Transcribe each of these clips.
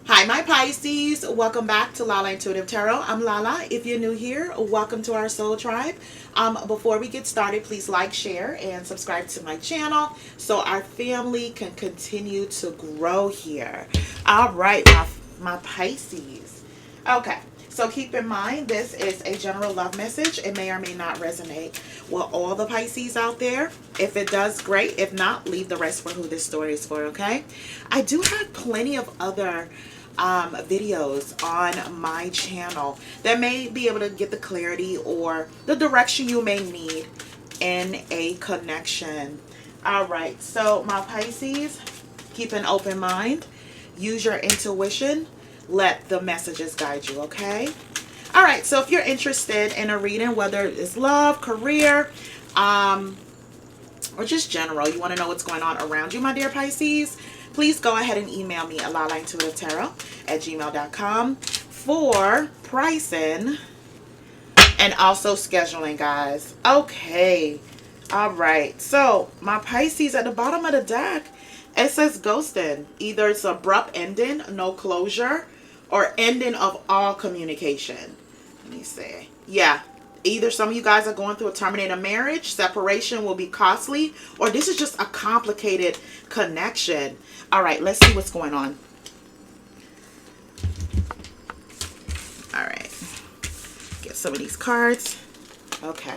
Hi, my Pisces. Welcome back to Lala Intuitive Tarot. I'm Lala. If you're new here, welcome to our soul tribe. Before we get started, please like, share, and subscribe to my channel so our family can continue to grow here. All right, my Pisces. Okay, so keep in mind this is a general love message. It may or may not resonate with all the Pisces out there. If it does, great. If not, leave the rest for who this story is for, okay? I do have plenty of other videos on my channel that may be able to get the clarity or the direction you may need in a connection. All right, so my Pisces, keep an open mind, use your intuition, let the messages guide you, okay? All right, so if you're interested in a reading, whether it's love, career, or just general, you want to know what's going on around you, my dear Pisces, please go ahead and email me at lalaintuitivetarot@gmail.com for pricing and also scheduling, guys. Okay. All right. So, my Pisces, at the bottom of the deck, it says ghosting. Either it's abrupt ending, no closure, or ending of all communication. Let me see. Yeah. Either some of you guys are going through a terminated marriage, separation will be costly, or this is just a complicated connection. All right, let's see what's going on. All right. Get some of these cards. Okay.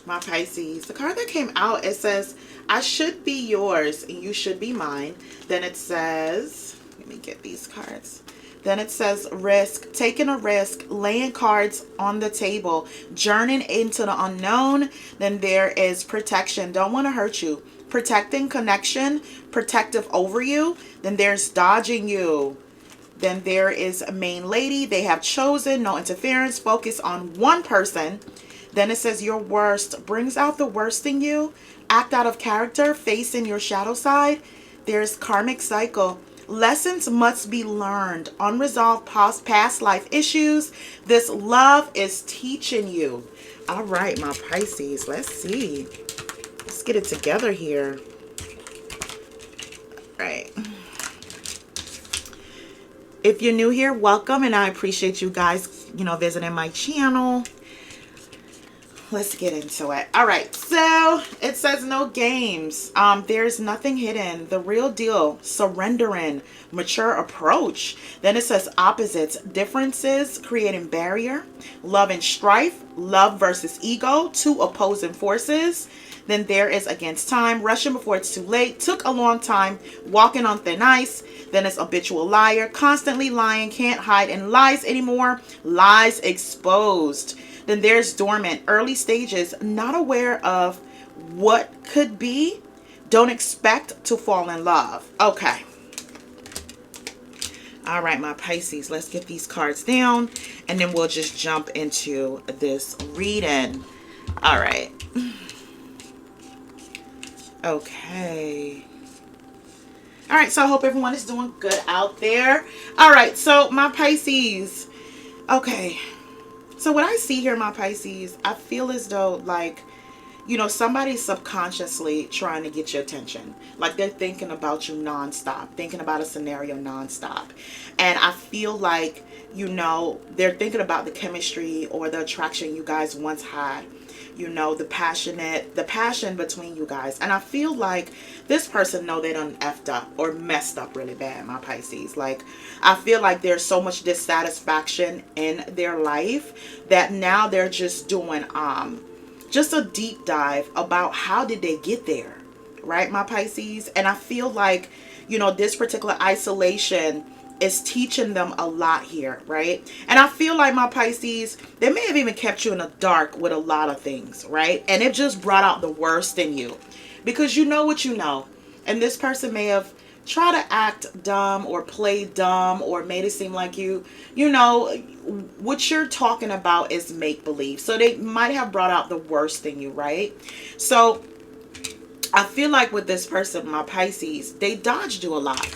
My Pisces. The card that came out, it says, I should be yours and you should be mine. Then it says, let me get these cards. Then it says risk, taking a risk, laying cards on the table, journeying into the unknown. Then there is protection, don't want to hurt you. Protecting connection, protective over you. Then there's dodging you. Then there is a main lady, they have chosen, no interference, focus on one person. Then it says your worst, brings out the worst in you, act out of character, facing your shadow side. There's karmic cycle. Lessons must be learned. Unresolved past life issues. This love is teaching you. All right, my Pisces. Let's see. Let's get it together here. All right. If you're new here, welcome. And I appreciate you guys, visiting my channel. Let's get into it. All right, so it says no games. There's nothing hidden. The real deal. Surrendering. Mature approach. Then it says opposites. Differences creating barrier. Love and strife. Love versus ego. Two opposing forces. Then there is against time. Rushing before it's too late. Took a long time. Walking on thin ice. Then it's habitual liar. Constantly lying. Can't hide in lies anymore. Lies exposed. Then there's dormant, early stages, not aware of what could be, don't expect to fall in love. Okay. All right, my Pisces, let's get these cards down and then we'll just jump into this reading. All right. Okay. All right, so I hope everyone is doing good out there. All right, so my Pisces. Okay. So what I see here, my Pisces, I feel as though somebody's subconsciously trying to get your attention. Like they're thinking about you nonstop, thinking about a scenario nonstop. And I feel like, they're thinking about the chemistry or the attraction you guys once had. The passion between you guys. And I feel like this person know they done effed up or messed up really bad, my Pisces. Like, I feel like there's so much dissatisfaction in their life that now they're just doing just a deep dive about how did they get there, right, my Pisces? And I feel like, this particular isolation is teaching them a lot here, right? And I feel like, my Pisces, they may have even kept you in the dark with a lot of things, right? And it just brought out the worst in you because you know what you know. And this person may have tried to act dumb or play dumb or made it seem like what you're talking about is make-believe. So they might have brought out the worst in you, right? So I feel like with this person, my Pisces, they dodged you a lot.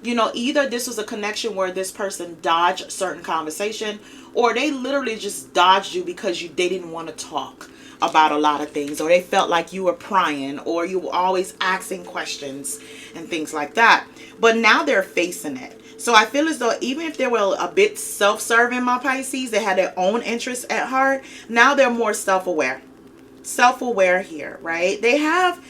Either this was a connection where this person dodged certain conversation, or they literally just dodged you because they didn't want to talk about a lot of things, or they felt like you were prying, or you were always asking questions and things like that. But now they're facing it. So I feel as though even if they were a bit self-serving, my Pisces, they had their own interests at heart. Now they're more self-aware. Self-aware here, right? They have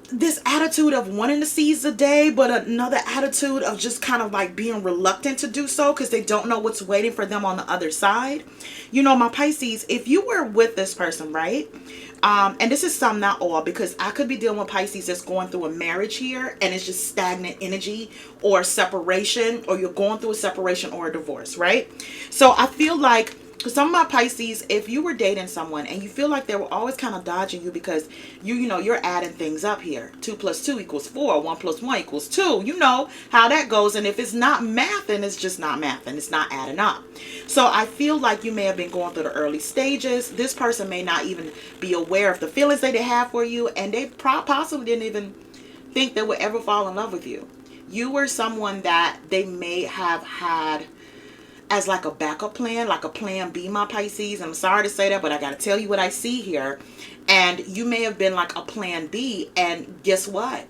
this attitude of wanting to seize the day, but another attitude of just kind of like being reluctant to do so because they don't know what's waiting for them on the other side. You know, my Pisces, if you were with this person, right? And this is some, not all, because I could be dealing with Pisces that's going through a marriage here and it's just stagnant energy or separation, or you're going through a separation or a divorce, right? So I feel like some of my Pisces, if you were dating someone and you feel like they were always kind of dodging you because you know, you're adding things up here. 2 + 2 = 4. 1 + 1 = 2. You know how that goes. And if it's not math, then it's just not math and it's not adding up. So I feel like you may have been going through the early stages. This person may not even be aware of the feelings that they have for you, and they possibly didn't even think they would ever fall in love with you. You were someone that they may have had as like a backup plan, like a plan B, my Pisces. I'm sorry to say that, but I got to tell you what I see here. And you may have been like a plan B, and guess what?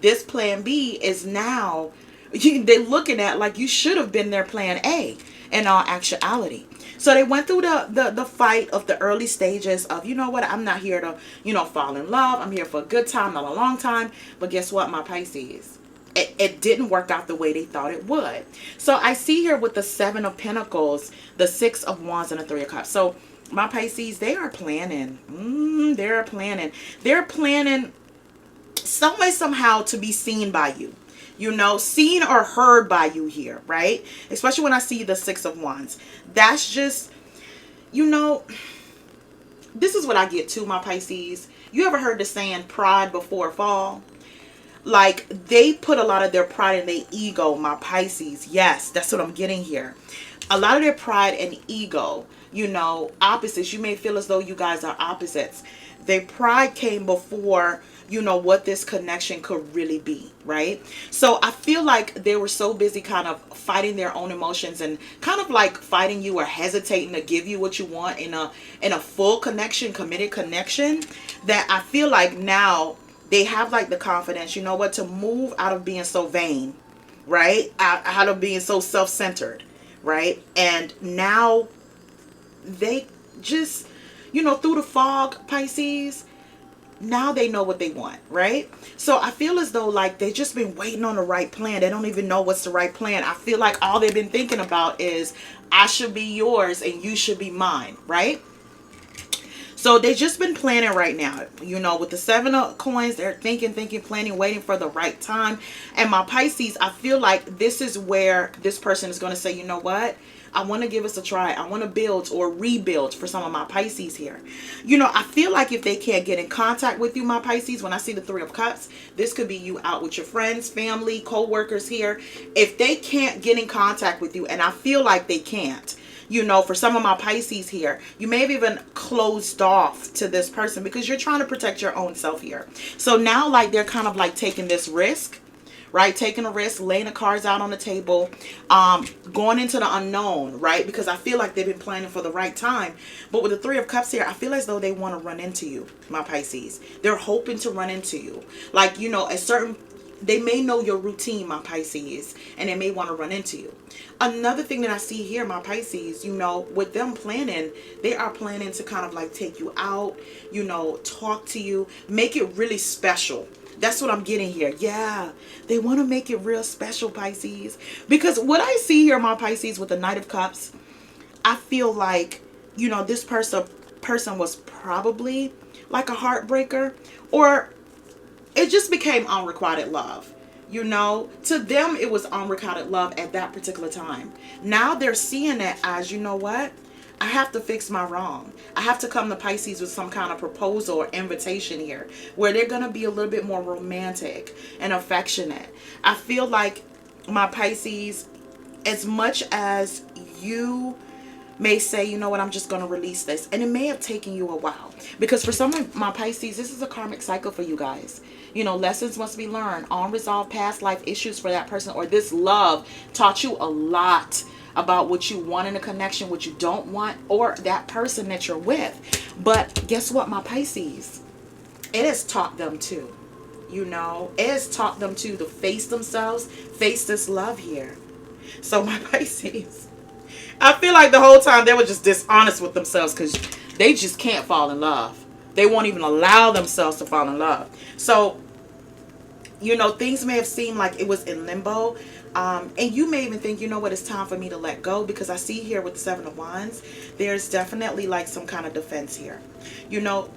This plan B is now, they're looking at like you should have been their plan A in all actuality. So they went through the fight of the early stages of, you know what, I'm not here to, you know, fall in love. I'm here for a good time, not a long time. But guess what, my Pisces? It didn't work out the way they thought it would. So I see here with the 7 of Pentacles, the 6 of Wands, and the 3 of Cups. So my Pisces, they are planning. They're planning. They're planning some way, somehow to be seen by you. You know, seen or heard by you here, right? Especially when I see the 6 of Wands. That's just, you know, this is what I get to, my Pisces. You ever heard the saying, pride before a fall? Like, they put a lot of their pride in their ego, my Pisces. Yes, that's what I'm getting here. A lot of their pride and ego, you know, opposites. You may feel as though you guys are opposites. Their pride came before, you know, what this connection could really be, right? So I feel like they were so busy kind of fighting their own emotions and kind of like fighting you or hesitating to give you what you want in a full connection, committed connection, that I feel like now they have like the confidence, you know what, to move out of being so vain, right? Out of being so self-centered, right? And now they just, you know, through the fog, Pisces, now they know what they want, right? So I feel as though like they've just been waiting on the right plan. They don't even know what's the right plan. I feel like all they've been thinking about is, I should be yours and you should be mine, right? So they just been planning right now, you know, with the 7 of coins. They're thinking, planning, waiting for the right time. And my Pisces, I feel like this is where this person is going to say, you know what? I want to give us a try. I want to build or rebuild for some of my Pisces here. You know, I feel like if they can't get in contact with you, my Pisces, when I see the 3 of Cups, this could be you out with your friends, family, co-workers here. If they can't get in contact with you, and I feel like they can't, you know, for some of my Pisces here, you may have even closed off to this person because you're trying to protect your own self here. So now like they're kind of like taking this risk, right? Taking a risk, laying the cards out on the table, going into the unknown, right? Because I feel like they've been planning for the right time. But with the 3 of Cups here, I feel as though they want to run into you, my Pisces. They're hoping to run into you. Like, you know, they may know your routine, my Pisces, and they may want to run into you. Another thing that I see here, my Pisces, you know, with them planning, they are planning to kind of like take you out, you know, talk to you, make it really special. That's what I'm getting here. Yeah, they want to make it real special, Pisces. Because what I see here, my Pisces, with the Knight of Cups, I feel like, you know, this person was probably like a heartbreaker, or it just became unrequited love. You know, to them, it was unrequited love at that particular time. Now they're seeing it as, you know what? I have to fix my wrong. I have to come to Pisces with some kind of proposal or invitation here where they're going to be a little bit more romantic and affectionate. I feel like my Pisces, as much as you may say, you know what, I'm just going to release this. And it may have taken you a while. Because for some of my Pisces, this is a karmic cycle for you guys. You know, lessons must be learned. Unresolved past life issues for that person, or this love taught you a lot about what you want in a connection, what you don't want, or that person that you're with. But guess what, my Pisces? It has taught them too. You know, it has taught them to face themselves, face this love here. So my Pisces, I feel like the whole time they were just dishonest with themselves because they just can't fall in love. They won't even allow themselves to fall in love. So, you know, things may have seemed like it was in limbo. And you may even think, you know what, it's time for me to let go, because I see here with the Seven of Wands, there's definitely like some kind of defense here. You know,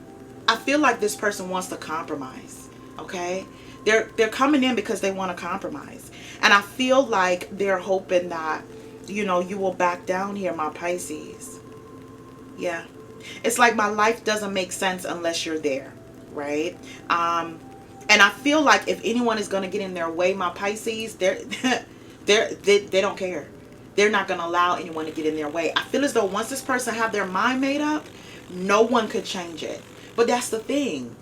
I feel like this person wants to compromise. Okay? They're coming in because they want to compromise. And I feel like they're hoping that, you know, you will back down here, my Pisces. Yeah. It's like my life doesn't make sense unless you're there, right? And I feel like if anyone is going to get in their way, my Pisces, they don't care. They're not going to allow anyone to get in their way. I feel as though once this person have their mind made up, no one could change it. But that's the thing.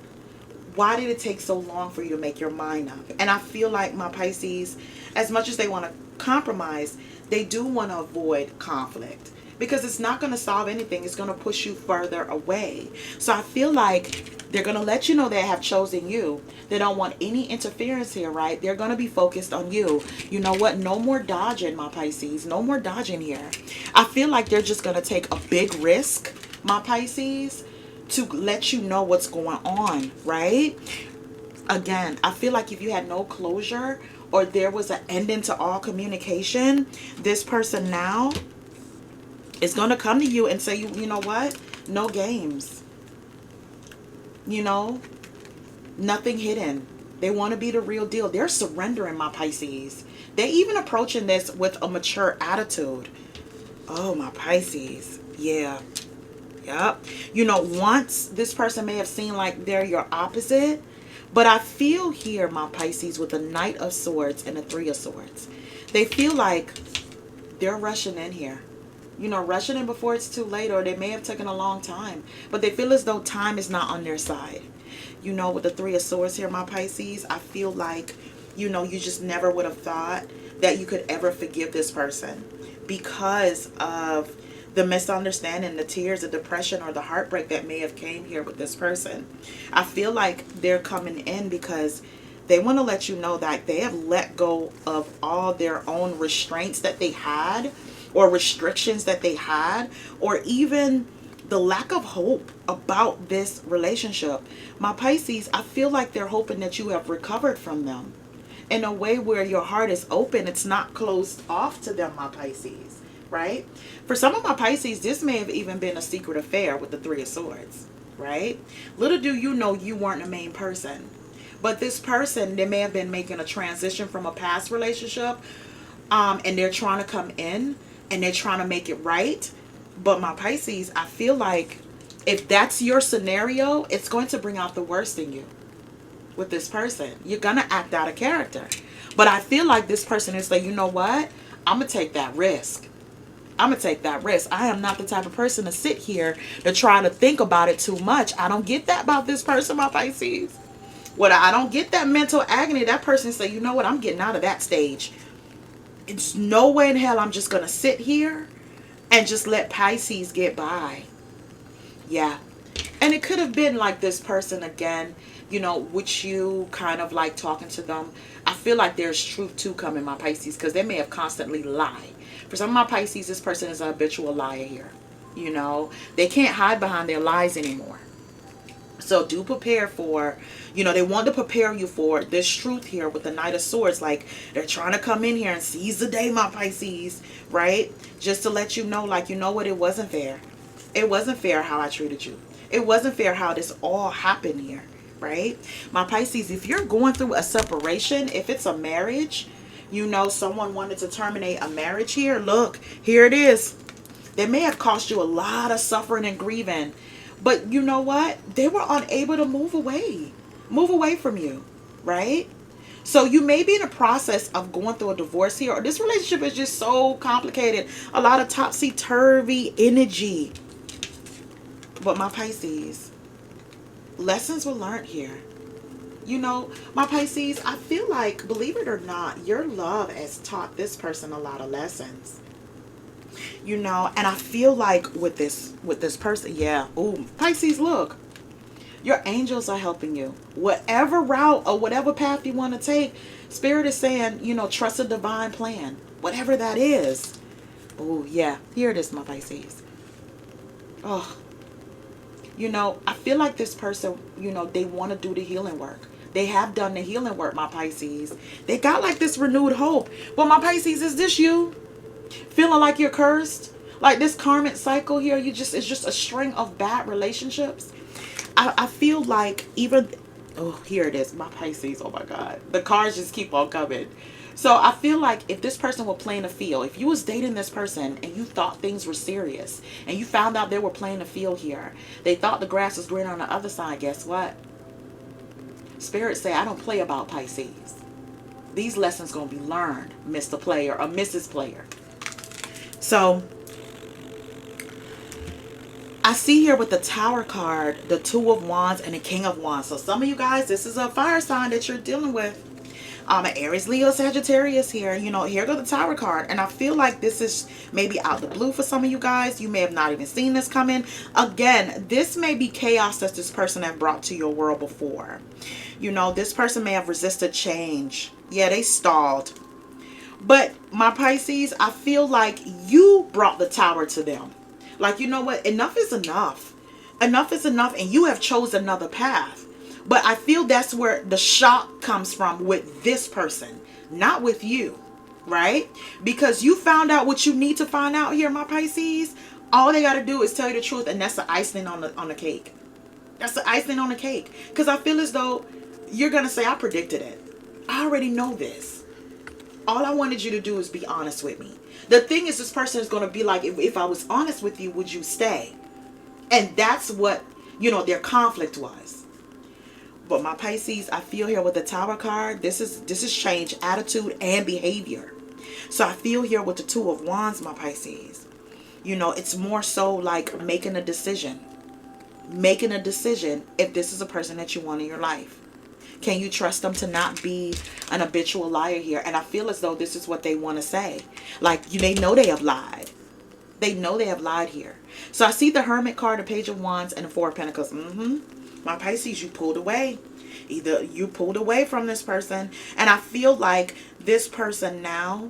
Why did it take so long for you to make your mind up? And I feel like my Pisces, as much as they want to compromise, they do want to avoid conflict, because it's not going to solve anything. It's going to push you further away. So I feel like they're going to let you know they have chosen you. They don't want any interference here, right? They're going to be focused on you. You know what? No more dodging, my Pisces. No more dodging here. I feel like they're just going to take a big risk, my Pisces, to let you know what's going on, right? Again, I feel like if you had no closure, or there was an ending to all communication, this person now is going to come to you and say, you know what? No games. You know, nothing hidden. They want to be the real deal. They're surrendering, my Pisces. They're even approaching this with a mature attitude. Oh, my Pisces. Yeah. Yep. You know, once this person may have seemed like they're your opposite, but I feel here, my Pisces, with the Knight of Swords and the Three of Swords, they feel like they're rushing in here. You know, rushing in before it's too late, or they may have taken a long time, but they feel as though time is not on their side. You know, with the Three of Swords here, my Pisces, I feel like, you know, you just never would have thought that you could ever forgive this person because of the misunderstanding, the tears, the depression, or the heartbreak that may have came here with this person. I feel like they're coming in because they want to let you know that they have let go of all their own restraints that they had, or restrictions that they had, or even the lack of hope about this relationship. My Pisces, I feel like they're hoping that you have recovered from them in a way where your heart is open. It's not closed off to them, my Pisces, right? For some of my Pisces, this may have even been a secret affair with the Three of Swords, right? Little do you know, you weren't the main person. But this person, they may have been making a transition from a past relationship, and they're trying to come in and they're trying to make it right. But my Pisces, I feel like if that's your scenario, it's going to bring out the worst in you with this person. You're going to act out of character. But I feel like this person is like, you know what? I'm going to take that risk. I'm going to take that risk. I am not the type of person to sit here to try to think about it too much. I don't get that about this person, my Pisces. I don't get that mental agony. That person say, you know what? I'm getting out of that stage. It's no way in hell I'm just going to sit here and just let Pisces get by. Yeah. And it could have been like this person again, you know, which you kind of like talking to them. I feel like there's truth to come in, my Pisces, because they may have constantly lied. For some of my Pisces, this person is a habitual liar here. You know, they can't hide behind their lies anymore. So do prepare for, you know, they want to prepare you for this truth here with the Knight of Swords. Like, they're trying to come in here and seize the day, my Pisces, right? Just to let you know, like, you know what, it wasn't fair. It wasn't fair how I treated you. It wasn't fair how this all happened here, right? My Pisces, if you're going through a separation, if it's a marriage, you know, someone wanted to terminate a marriage here, look, here it is. They may have cost you a lot of suffering and grieving. But you know what? They were unable to move away from you, right? So you may be in a process of going through a divorce here, or this relationship is just so complicated. A lot of topsy-turvy energy. But my Pisces, lessons were learned here. You know, my Pisces, I feel like, believe it or not, your love has taught this person a lot of lessons. You know, and I feel like with this person, yeah. Ooh, Pisces, look. Your angels are helping you. Whatever route or whatever path you want to take, Spirit is saying, you know, trust a divine plan. Whatever that is. Oh, yeah. Here it is, my Pisces. Oh, you know, I feel like this person, you know, they want to do the healing work. They have done the healing work, my Pisces. They got like this renewed hope. But my Pisces, is this you? Feeling like you're cursed? Like this karmic cycle here, it's just a string of bad relationships. I feel like even, oh, here it is, my Pisces, oh my God. The cards just keep on coming. So I feel like if this person were playing a field, if you was dating this person and you thought things were serious and you found out they were playing a field here, they thought the grass was greener on the other side, guess what? Spirit say, I don't play about Pisces. These lessons going to be learned, Mr. Player or Mrs. Player. So I see here with the Tower card, the Two of Wands and the King of Wands. So some of you guys, this is a fire sign that you're dealing with. An Aries, Leo, Sagittarius here. You know, here go the Tower card. And I feel like this is maybe out the blue for some of you guys. You may have not even seen this coming. Again, this may be chaos that this person have brought to your world before. You know, this person may have resisted change. Yeah, they stalled. But my Pisces, I feel like you brought the Tower to them. Like, you know what? Enough is enough. Enough is enough, and you have chosen another path. But I feel that's where the shock comes from with this person, not with you, right? Because you found out what you need to find out here, my Pisces. All they got to do is tell you the truth, and that's the icing on the cake. That's the icing on the cake. Because I feel as though you're going to say, I predicted it. I already know this. All I wanted you to do is be honest with me. The thing is, this person is going to be like, if I was honest with you, would you stay? And that's what, you know, their conflict was. But my Pisces, I feel here with the Tower card, this is change, attitude, and behavior. So I feel here with the Two of Wands, my Pisces. You know, it's more so like making a decision. Making a decision if this is a person that you want in your life. Can you trust them to not be an habitual liar here? And I feel as though this is what they want to say. Like, they know they have lied. They know they have lied here. So I see the Hermit card, the Page of Wands, and the Four of Pentacles. My Pisces, you pulled away. Either you pulled away from this person. And I feel like this person now,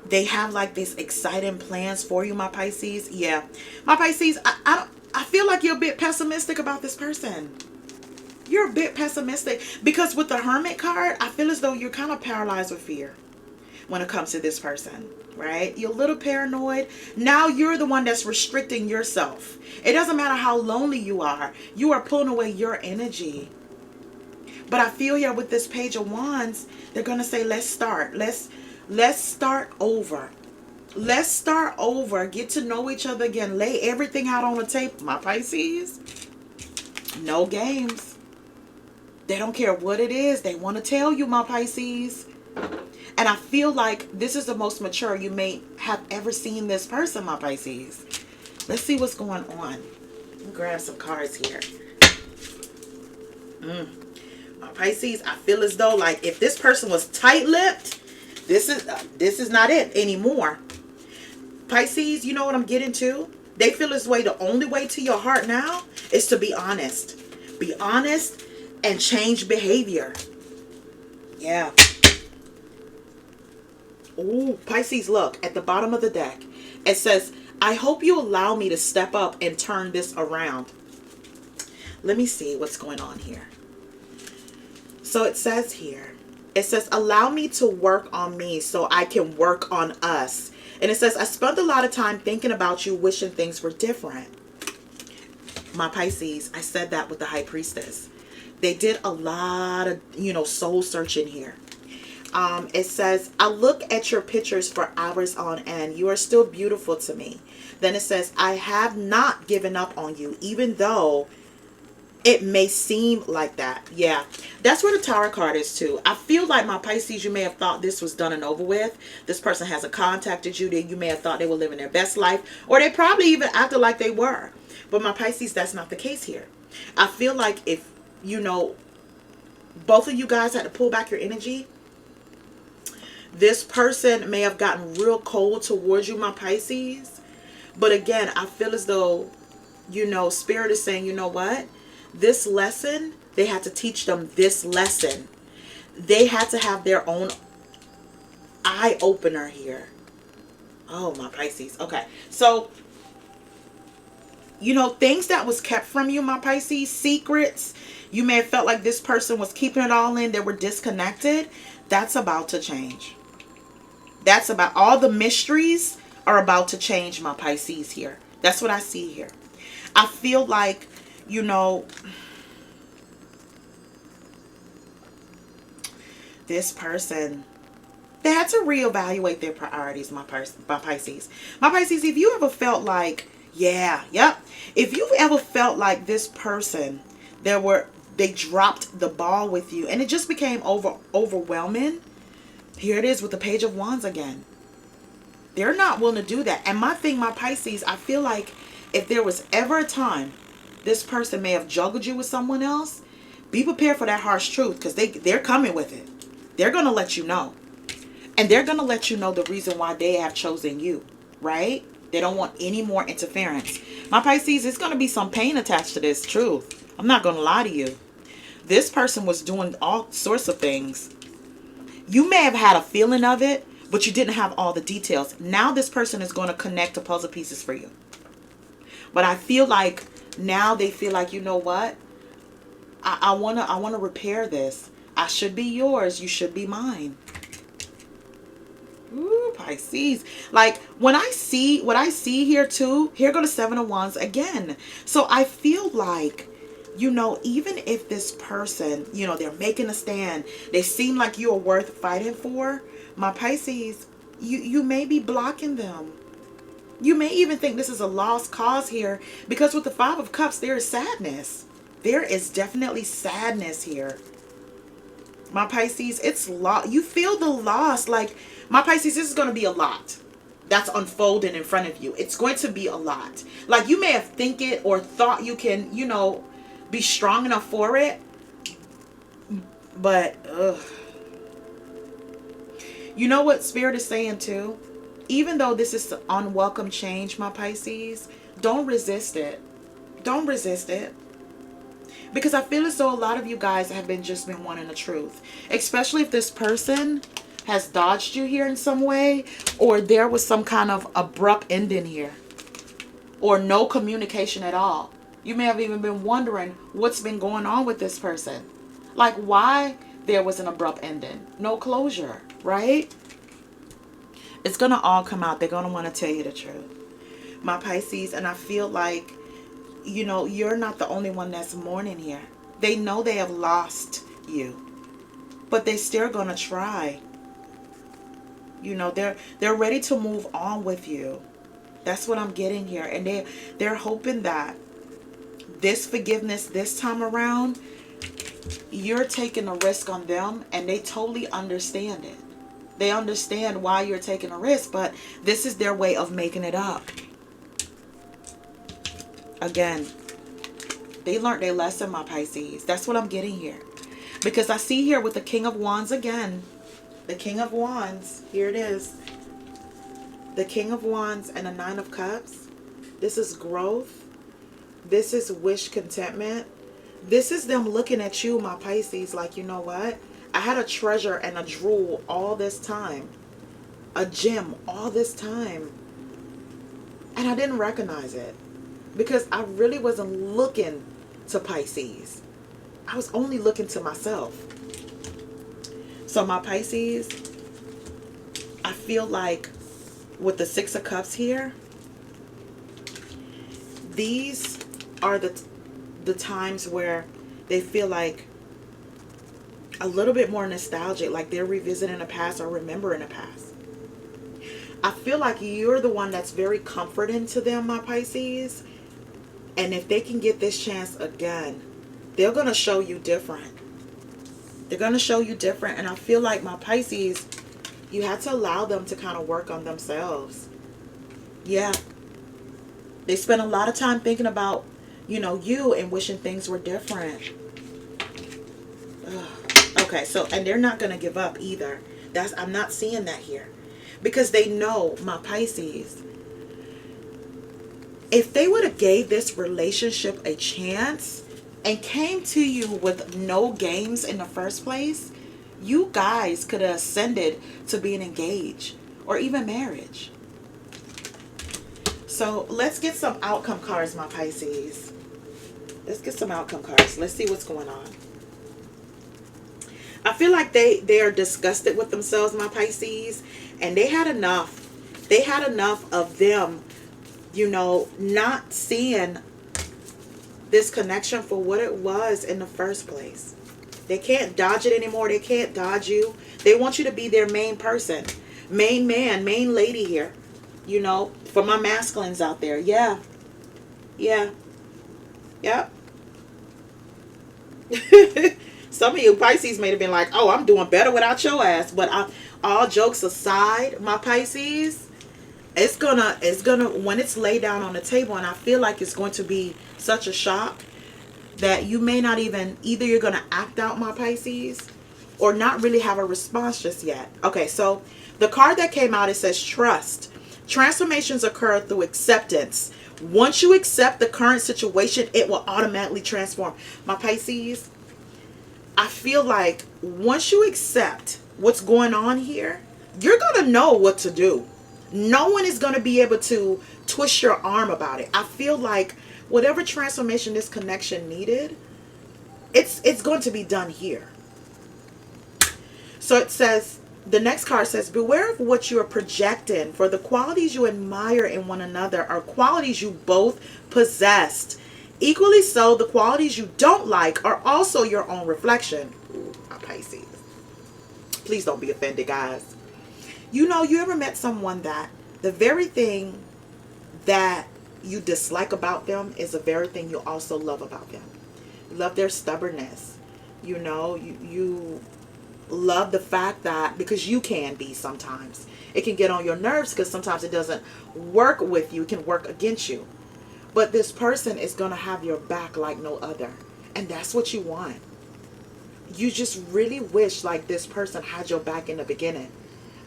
they have like these exciting plans for you, my Pisces. Yeah. My Pisces, I feel like you're a bit pessimistic about this person. You're a bit pessimistic. Because with the Hermit card, I feel as though you're kind of paralyzed with fear when it comes to this person. Right? You're a little paranoid. Now you're the one that's restricting yourself. It doesn't matter how lonely you are. You are pulling away your energy. But I feel here with this Page of Wands, they're going to say, let's start. Let's start over. Let's start over. Get to know each other again. Lay everything out on the table. My Pisces, no games. They don't care what it is. They want to tell you, my Pisces. And I feel like this is the most mature you may have ever seen this person, my Pisces. Let's see what's going on. Let me grab some cards here. My Pisces, I feel as though like if this person was tight-lipped, this is not it anymore. Pisces, you know what I'm getting to? They feel this way. The only way to your heart now is to be honest. Be honest and change behavior. Yeah. Ooh, Pisces, look at the bottom of the deck. It says, I hope you allow me to step up and turn this around. Let me see what's going on here. So it says here, it says, allow me to work on me so I can work on us. And it says, I spent a lot of time thinking about you, wishing things were different. My Pisces, I said that with the High Priestess. They did a lot of, soul searching here. It says, I look at your pictures for hours on end. You are still beautiful to me. Then it says, I have not given up on you, even though it may seem like that. Yeah, that's where the Tower card is too. I feel like, my Pisces, you may have thought this was done and over with. This person hasn't contacted you. You may have thought they were living their best life, or they probably even acted like they were. But my Pisces, that's not the case here. I feel like if, both of you guys had to pull back your energy, this person may have gotten real cold towards you, my Pisces. But again, I feel as though you know, Spirit is saying, you know what? This lesson, they had to teach them this lesson. They had to have their own eye opener here. Oh, my Pisces. Okay. So, you know, things that was kept from you, my Pisces, secrets, you may have felt like this person was keeping it all in, they were disconnected. That's about to change. That's about, all the mysteries are about to change, my Pisces here. That's what I see here. I feel like, you know, this person, they had to reevaluate their priorities, my Pisces. My Pisces, if you ever felt like, yeah, yep. If you've ever felt like this person, they dropped the ball with you and it just became overwhelming. Here it is with the Page of Wands again. They're not willing to do that. And my thing, my Pisces, I feel like if there was ever a time this person may have juggled you with someone else, be prepared for that harsh truth, because they're coming with it. They're going to let you know. And they're going to let you know the reason why they have chosen you, right? They don't want any more interference. My Pisces, it's going to be some pain attached to this truth. I'm not going to lie to you. This person was doing all sorts of things. You may have had a feeling of it, but you didn't have all the details. Now this person is going to connect the puzzle pieces for you. But I feel like now they feel like, you know what? I want to repair this. I should be yours. You should be mine. Ooh, Pisces. Like, when I see what I see here too, here go the Seven of Wands again. So I feel like, you know, even if this person, you know, they're making a stand, they seem like you're worth fighting for, my Pisces, you may be blocking them. You may even think this is a lost cause here, because with the Five of Cups, there is sadness. There is definitely sadness here. My Pisces, it's you feel the loss. Like, my Pisces, this is going to be a lot that's unfolding in front of you. It's going to be a lot. Like, you may have think it or thought you can, you know, be strong enough for it. But, you know what Spirit is saying too? Even though this is unwelcome change, my Pisces, don't resist it. Don't resist it. Because I feel as though a lot of you guys have just been wanting the truth. Especially if this person has dodged you here in some way, or there was some kind of abrupt ending here, or no communication at all. You may have even been wondering what's been going on with this person. Like, why there was an abrupt ending. No closure, right? It's going to all come out. They're going to want to tell you the truth. My Pisces, and I feel like, you know, you're not the only one that's mourning here. They know they have lost you, but they're still going to try. You know, they're ready to move on with you. That's what I'm getting here. And they're hoping that this forgiveness this time around, you're taking a risk on them, and they totally understand it. They understand why you're taking a risk, but this is their way of making it up. Again, they learned their lesson, my Pisces. That's what I'm getting here. Because I see here with the King of Wands again. The King of Wands. Here it is. The King of Wands and the Nine of Cups. This is growth. This is wish contentment. This is them looking at you, my Pisces, like, you know what? I had a treasure and a jewel all this time. A gem all this time. And I didn't recognize it. Because I really wasn't looking to Pisces. I was only looking to myself. So my Pisces, I feel like with the Six of Cups here, these are the times where they feel like a little bit more nostalgic, like they're revisiting the past or remembering the past. I feel like you're the one that's very comforting to them, my Pisces. And if they can get this chance again, they're going to show you different. They're going to show you different. And I feel like, my Pisces, you had to allow them to kind of work on themselves. Yeah. They spend a lot of time thinking about, you know, you and wishing things were different. Ugh. Okay, so, and they're not going to give up either. I'm not seeing that here. Because they know, my Pisces, If they would have gave this relationship a chance and came to you with no games in the first place, you guys could have ascended to being engaged or even marriage. So let's get some outcome cards, my Pisces. Let's get some outcome cards. Let's see what's going on. I feel like they are disgusted with themselves, my Pisces, and they had enough. They had enough of them, you know, not seeing this connection for what it was in the first place. They can't dodge it anymore. They can't dodge you. They want you to be their main person, main man, main lady here. You know, for my masculines out there. Yeah. Yeah. Yep. Some of you Pisces may have been like, oh, I'm doing better without your ass. But all jokes aside, my Pisces, it's gonna, when it's laid down on the table, and I feel like it's going to be such a shock that you may not even, either you're going to act out, my Pisces, or not really have a response just yet. Okay, so the card that came out, it says trust. Transformations occur through acceptance. Once you accept the current situation, it will automatically transform. My Pisces, I feel like once you accept what's going on here, you're going to know what to do. No one is going to be able to twist your arm about it. I feel like whatever transformation this connection needed, it's going to be done here. So it says, the next card says, beware of what you are projecting, for the qualities you admire in one another are qualities you both possessed. Equally so, the qualities you don't like are also your own reflection. Ooh, my Pisces. Please don't be offended, guys. You know, you ever met someone that the very thing that you dislike about them is the very thing you also love about them? You love their stubbornness. You know, you love the fact that, because you can be sometimes, it can get on your nerves because sometimes it doesn't work with you. It can work against you. But this person is going to have your back like no other. And that's what you want. You just really wish like this person had your back in the beginning.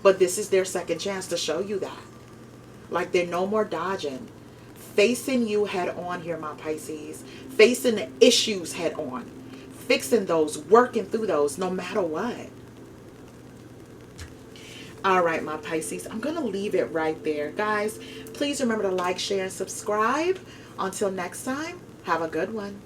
But this is their second chance to show you that. Like they're no more dodging. Facing you head on here, my Pisces. Facing the issues head on. Fixing those, working through those, no matter what. All right, my Pisces, I'm going to leave it right there. Guys, please remember to like, share, and subscribe. Until next time, have a good one.